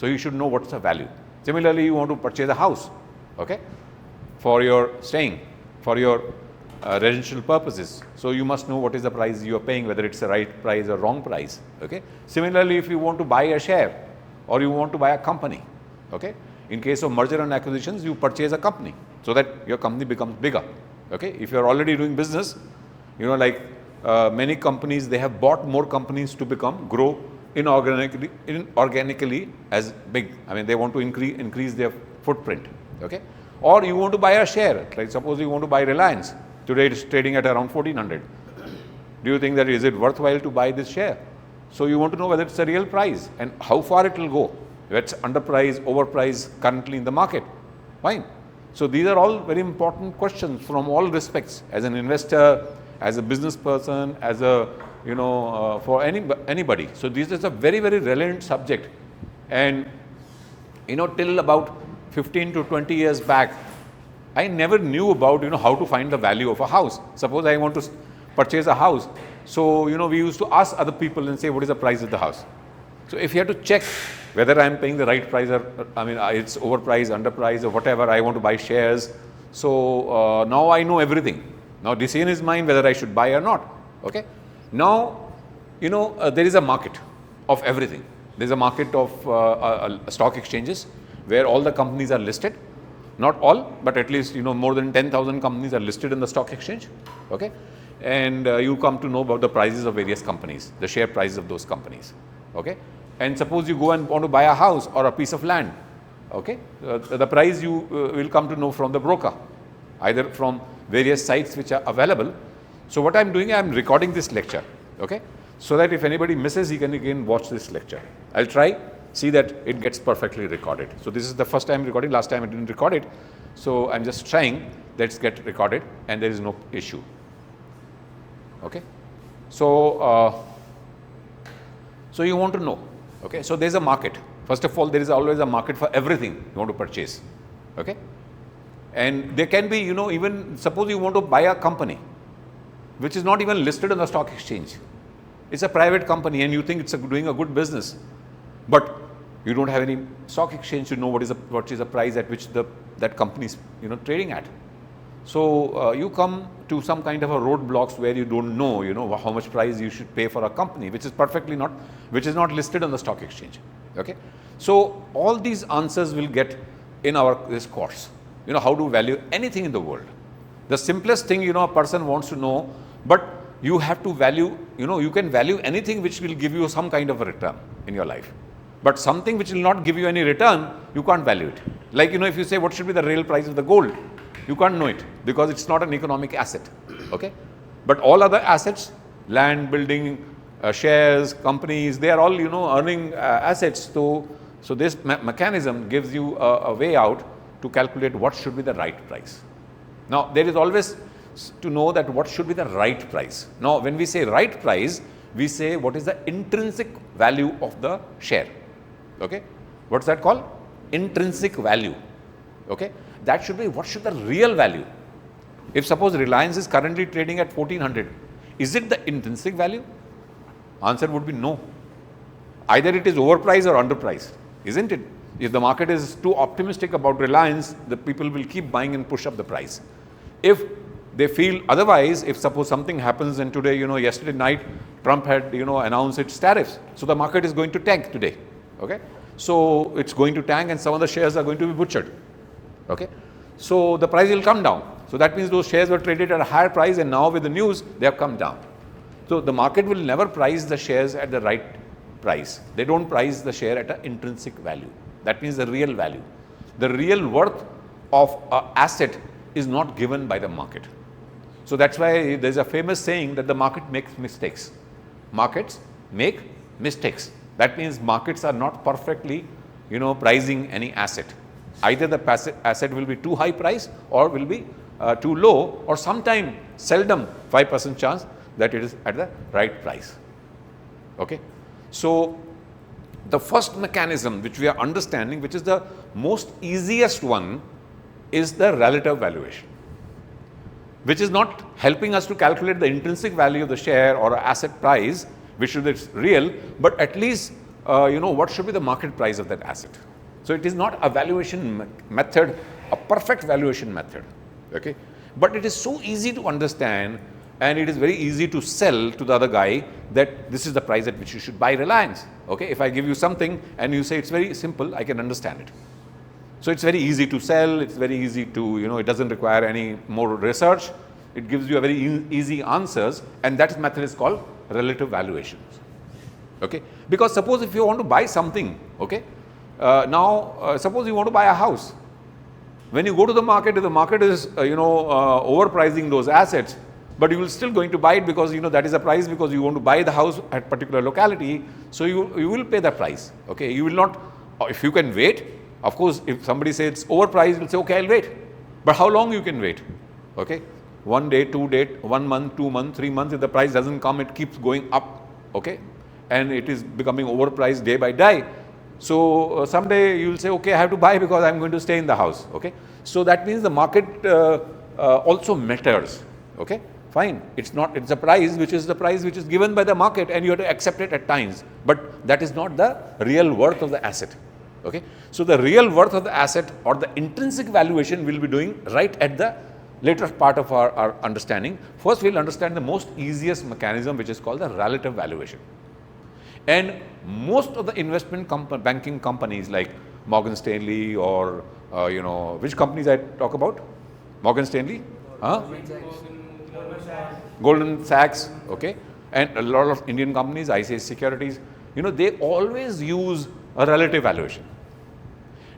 So you should know what's the value. Similarly, you want to purchase a house, okay, for your staying, for your residential purposes. So you must know what is the price you are paying, whether it's the right price or wrong price. Okay. Similarly, if you want to buy a share or you want to buy a company, okay, in case of merger and acquisitions, you purchase a company so that your company becomes bigger. Okay. If you are already doing business, like many companies, they have bought more companies to grow inorganically as big. I mean, they want to increase their footprint. Okay. Or you want to buy a share, like suppose you want to buy Reliance. Today it is trading at around 1400. Do you think that is it worthwhile to buy this share? So you want to know whether it's a real price and how far it will go. Whether it's underpriced, overpriced currently in the market. Fine. So these are all very important questions from all respects, as an investor, as a business person, as a for anybody. So this is a very, very relevant subject. And till about 15 to 20 years back, I never knew about how to find the value of a house. Suppose I want to purchase a house. So we used to ask other people and say, what is the price of the house? So if you have to check whether I am paying the right price, or it's overpriced, underpriced, or whatever, I want to buy shares. So now I know everything. Now decision is mine whether I should buy or not. Okay. Now there is a market of everything. There is a market of stock exchanges where all the companies are listed. Not all, but at least more than 10,000 companies are listed in the stock exchange. Okay. And you come to know about the prices of various companies, the share prices of those companies. Okay. And suppose you go and want to buy a house or a piece of land. Okay. The price you will come to know from the broker, either from various sites which are available. So what I'm doing, I'm recording this lecture. Okay. So that if anybody misses, he can again watch this lecture. I'll try, see that it gets perfectly recorded. So this is the first time recording. Last time I didn't record it. So I'm just trying. Let's get recorded and there is no issue. Okay. So, so you want to know. Okay. So there's a market. First of all, there is always a market for everything you want to purchase. Okay. And there can be, even suppose you want to buy a company which is not even listed on the stock exchange. It's a private company and you think it's doing a good business, but you don't have any stock exchange to know what is the price at which that company is trading at. So you come to some kind of a roadblocks where you don't know how much price you should pay for a company which is not listed on the stock exchange. Okay. So all these answers will get in this course. How to value anything in the world. The simplest thing a person wants to know, but you have to value, you can value anything which will give you some kind of a return in your life. But something which will not give you any return, you can't value it. Like, if you say what should be the real price of the gold, you can't know it because it's not an economic asset. Okay. But all other assets, land, building, shares, companies, they are all, earning assets. So this mechanism gives you a way out to calculate what should be the right price. Now, there is always to know that what should be the right price. Now, when we say right price, we say what is the intrinsic value of the share. Okay. What's that called? Intrinsic value. Okay. That should be what should the real value. If suppose Reliance is currently trading at 1400, is it the intrinsic value? Answer would be no. Either it is overpriced or underpriced, isn't it? If the market is too optimistic about Reliance, the people will keep buying and push up the price. If they feel otherwise, if suppose something happens and today, yesterday night, Trump had, announced its tariffs. So the market is going to tank today. Okay. So it's going to tank and some of the shares are going to be butchered. Okay. So the price will come down. So that means those shares were traded at a higher price and now with the news, they have come down. So the market will never price the shares at the right price. They don't price the share at an intrinsic value. That means the real value. The real worth of an asset is not given by the market. So that's why there's a famous saying that the market makes mistakes. Markets make mistakes. That means markets are not perfectly, pricing any asset. Either the asset will be too high price or will be too low, or sometime seldom 5% chance that it is at the right price. Okay. So the first mechanism which we are understanding, which is the most easiest one, is the relative valuation, which is not helping us to calculate the intrinsic value of the share or asset price, which is real, but at least what should be the market price of that asset. So it is not a valuation method, a perfect valuation method, okay? But it is so easy to understand, and it is very easy to sell to the other guy that this is the price at which you should buy Reliance, okay? If I give you something and you say it's very simple, I can understand it. So it's very easy to sell, it's very easy to, it doesn't require any more research. It gives you a very easy answers, and that method is called relative valuations, okay? Because suppose if you want to buy something, okay, suppose you want to buy a house. When you go to the market, if the market is, overpricing those assets, but you will still going to buy it because, that is a price because you want to buy the house at particular locality, so you will pay the price, okay? You will not, if you can wait, of course, if somebody says it's overpriced, you'll say, okay, I'll wait. But how long you can wait, okay? 1 day, 2 days, 1 month, 2 months, 3 months, if the price doesn't come, it keeps going up, okay? And it is becoming overpriced day by day. So someday you will say, okay, I have to buy because I'm going to stay in the house, okay? So that means the market also matters, okay? Fine, it's a price which is given by the market, and you have to accept it at times, but that is not the real worth of the asset, okay? So the real worth of the asset or the intrinsic valuation we'll be doing right at the later part of our understanding. First, we'll understand the most easiest mechanism, which is called the relative valuation. And most of the investment banking companies like Morgan Stanley or, which companies I talk about? Morgan Stanley? Goldman Sachs, okay? And a lot of Indian companies, ICICI Securities, they always use a relative valuation.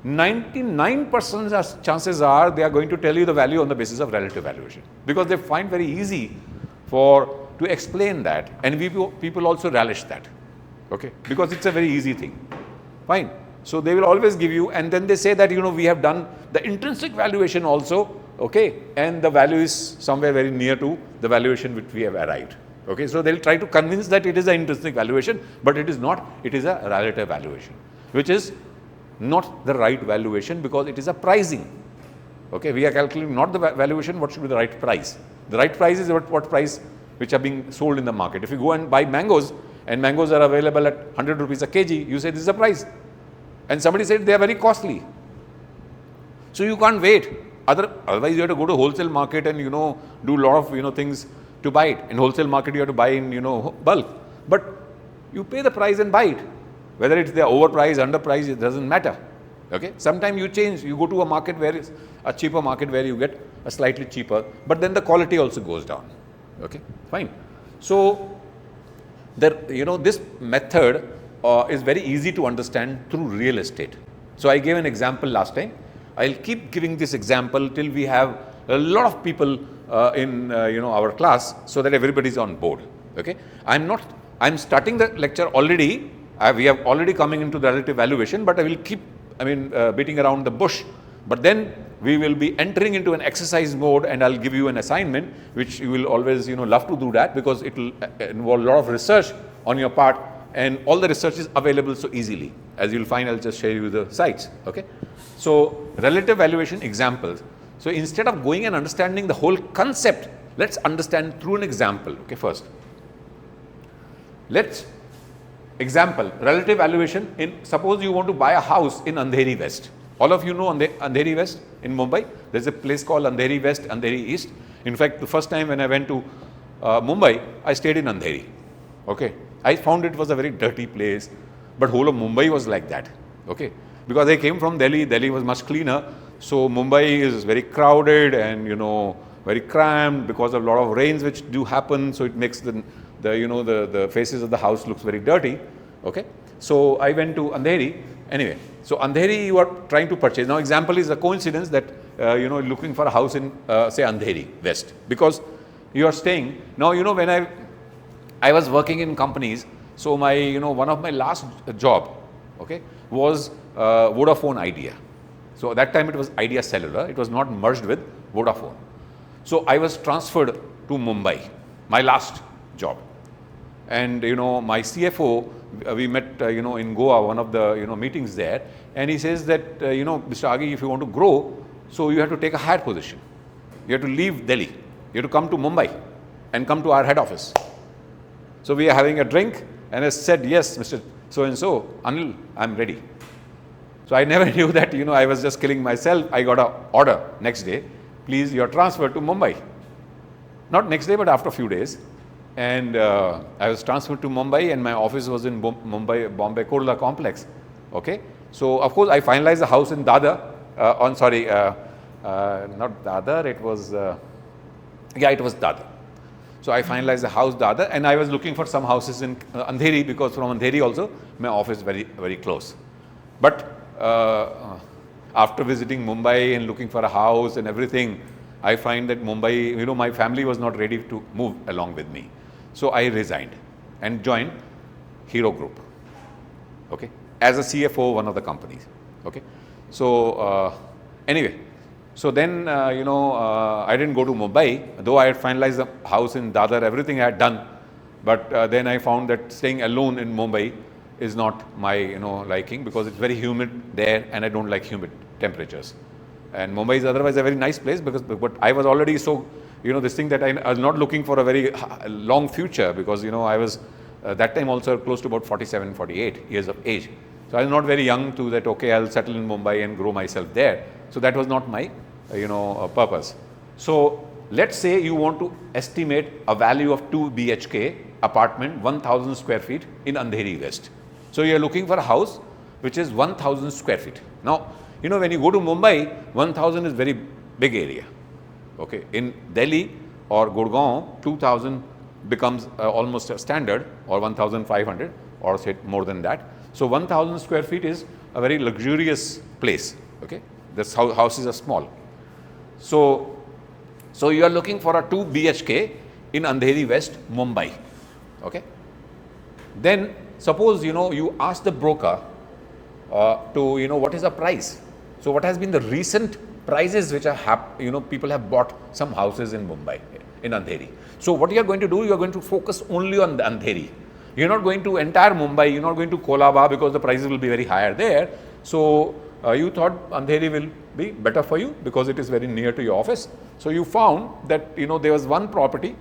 99% chances are they are going to tell you the value on the basis of relative valuation, because they find very easy to explain that, and people also relish that, okay? Because it's a very easy thing. Fine. So they will always give you, and then they say that, we have done the intrinsic valuation also, okay? And the value is somewhere very near to the valuation which we have arrived, okay? So they'll try to convince that it is an intrinsic valuation, but it is not. It is a relative valuation, which is not the right valuation because it is a pricing, okay? We are calculating not the valuation, what should be the right price. The right price is what price which are being sold in the market. If you go and buy mangoes, and mangoes are available at 100 rupees a kg, you say this is the price. And somebody said they are very costly. So you can't wait. Otherwise you have to go to wholesale market and, do a lot of, things to buy it. In wholesale market you have to buy in, bulk. But you pay the price and buy it. Whether it's the overpriced, underpriced, it doesn't matter, okay? Sometimes you change, you go to a market where it's a cheaper market where you get a slightly cheaper, but then the quality also goes down, okay? Fine. So this method is very easy to understand through real estate. So I gave an example last time. I'll keep giving this example till we have a lot of people in our class, so that everybody is on board, okay? I'm starting the lecture already. We have already coming into the relative valuation, but I will keep beating around the bush. But then we will be entering into an exercise mode, and I'll give you an assignment, which you will always love to do that, because it will involve a lot of research on your part, and all the research is available so easily. As you'll find, I'll just share you the sites, okay? So relative valuation examples. So instead of going and understanding the whole concept, let's understand through an example, okay? First, example, relative valuation suppose you want to buy a house in Andheri West. All of you know Andheri West in Mumbai. There's a place called Andheri West, Andheri East. In fact, the first time when I went to Mumbai, I stayed in Andheri, okay? I found it was a very dirty place, but whole of Mumbai was like that, okay? Because I came from Delhi. Delhi was much cleaner. So Mumbai is very crowded and, very cramped because of a lot of rains which do happen. So it makes the faces of the house looks very dirty, okay? So I went to Andheri. Anyway, so Andheri you are trying to purchase. Now example is a coincidence that, looking for a house in, say Andheri West, because you are staying. Now, when I was working in companies, so my, one of my last job, okay, was Vodafone Idea. So at that time it was Idea Cellular. It was not merged with Vodafone. So I was transferred to Mumbai, my last job. And, my CFO, we met, in Goa, one of the, meetings there. And he says that, Mr. Agi, if you want to grow, so you have to take a higher position. You have to leave Delhi. You have to come to Mumbai and come to our head office. So we are having a drink, and I said, yes, Mr. so and so, Anil, I'm ready. So I never knew that, I was just killing myself. I got an order next day, please, you're transferred to Mumbai. Not next day, but after a few days. And I was transferred to Mumbai, and my office was in Bombay Kurla complex. Okay. So of course I finalized the house in Dadar, not Dadar, it was, it was Dadar. So I finalized the house Dadar, and I was looking for some houses in Andheri, because from Andheri also my office very, very close. But after visiting Mumbai and looking for a house and everything, I find that Mumbai, my family was not ready to move along with me. So I resigned and joined Hero Group, okay, as a CFO, one of the companies. Okay. So anyway, so then, I didn't go to Mumbai, though I had finalized the house in Dadar, everything I had done. But then I found that staying alone in Mumbai is not my, liking, because it's very humid there, and I don't like humid temperatures. And Mumbai is otherwise a very nice place, but I was already so, this thing that I was not looking for a very long future, because, I was that time also close to about 47, 48 years of age. So I was not very young to that, okay, I'll settle in Mumbai and grow myself there. So that was not my, purpose. So let's say you want to estimate a value of 2 BHK apartment, 1000 square feet in Andheri West. So you are looking for a house which is 1000 square feet. Now, when you go to Mumbai, 1000 is very big area. Okay. In Delhi or Gurgaon, 2000 becomes almost a standard, or 1500, or say more than that. So 1000 square feet is a very luxurious place. Okay. The houses are small. So you are looking for a 2 BHK in Andheri West, Mumbai. Okay. Then suppose, you ask the broker to, what is the price. So what has been the recent prices which are, people have bought some houses in Mumbai, in Andheri. So what you are going to do, you are going to focus only on the Andheri. You are not going to entire Mumbai, you are not going to Kolaba, because the prices will be very higher there. So you thought Andheri will be better for you because it is very near to your office. So you found that, there was one property,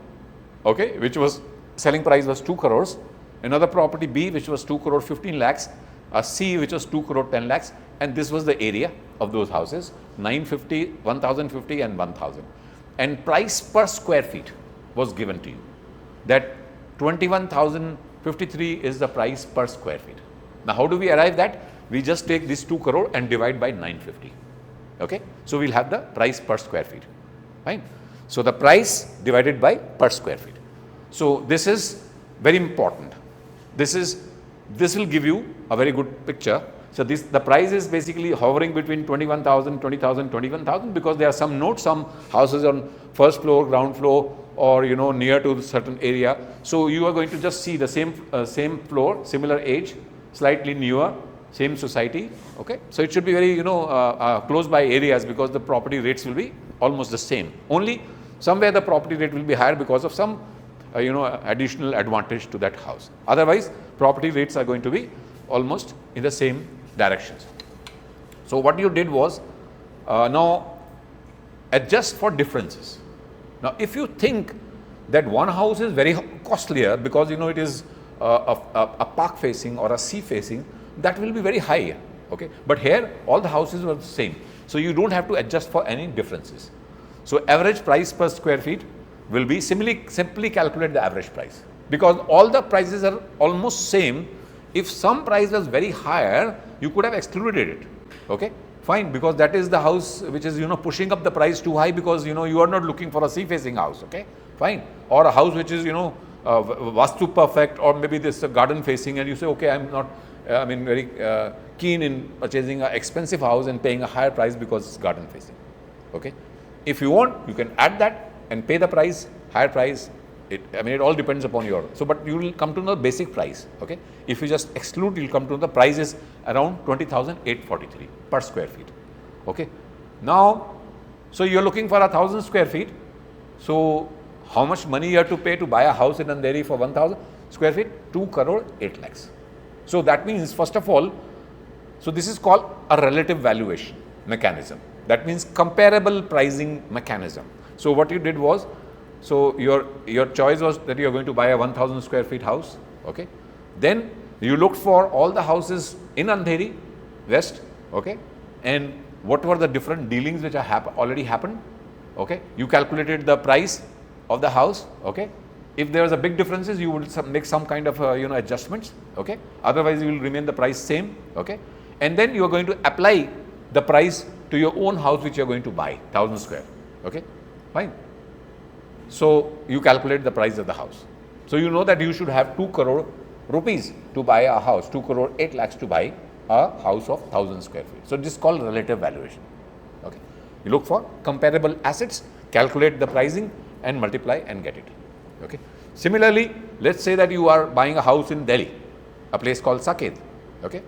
okay, which was selling price was 2 crores, another property B which was 2 crore 15 lakhs, a C which was 2 crore 10 lakhs, and this was the area of those houses, 950, 1050 and 1000. And price per square feet was given to you, that 21,053 is the price per square feet. Now how do we arrive that? We just take this 2 crore and divide by 950. Okay. So we'll have the price per square feet. Fine. So the price divided by per square feet. So this is very important. This will give you a very good picture. So the price is basically hovering between 21,000, 20,000, 21,000, because there are some notes, some houses on first floor, ground floor, or near to a certain area. So you are going to just see the same floor, similar age, slightly newer, same society. Okay. So it should be very close by areas, because the property rates will be almost the same. Only somewhere the property rate will be higher because of some additional advantage to that house. Otherwise, property rates are going to be almost in the same directions. So what you did was now adjust for differences. Now if you think that one house is very costlier because it is a park facing or a sea facing, that will be very high. Okay. But here all the houses were the same. So you don't have to adjust for any differences. So average price per square feet will be simply calculate the average price, because all the prices are almost same. If some price was very higher, you could have excluded it. Okay. Fine, because that is the house which is pushing up the price too high, because you are not looking for a sea facing house. Okay. Fine. Or a house which is vastu perfect, or maybe this garden facing, and you say, okay, I'm not very keen in purchasing an expensive house and paying a higher price because it's garden facing. Okay. If you want, you can add that and pay the price, higher price. It all depends upon your, but you will come to know the basic price. Okay. If you just exclude, you'll come to know the price is around 20,843 per square feet. Okay. Now, so you're looking for 1,000 square feet. So how much money you have to pay to buy a house in Andheri for 1,000 square feet? 2 crore 8 lakhs. So that means, first of all, so this is called a relative valuation mechanism. That means comparable pricing mechanism. So what you did was, so your choice was that you are going to buy a 1,000 square feet house. Okay. Then You looked for all the houses in Andheri West, okay, and what were the different dealings which are already happened, okay. You calculated the price of the house, okay. If there was a big differences, you would make some kind of adjustments, okay. Otherwise, you will remain the price same, okay. And then you are going to apply the price to your own house which you are going to buy, 1000 square, okay, fine. So you calculate the price of the house. So you know that you should have 2 crore rupees to buy a house, 2 crore 8 lakhs to buy a house of 1000 square feet. So this is called relative valuation, okay. You look for comparable assets, calculate the pricing and multiply and get it, okay. Similarly, let's say that you are buying a house in Delhi, a place called Saket, okay.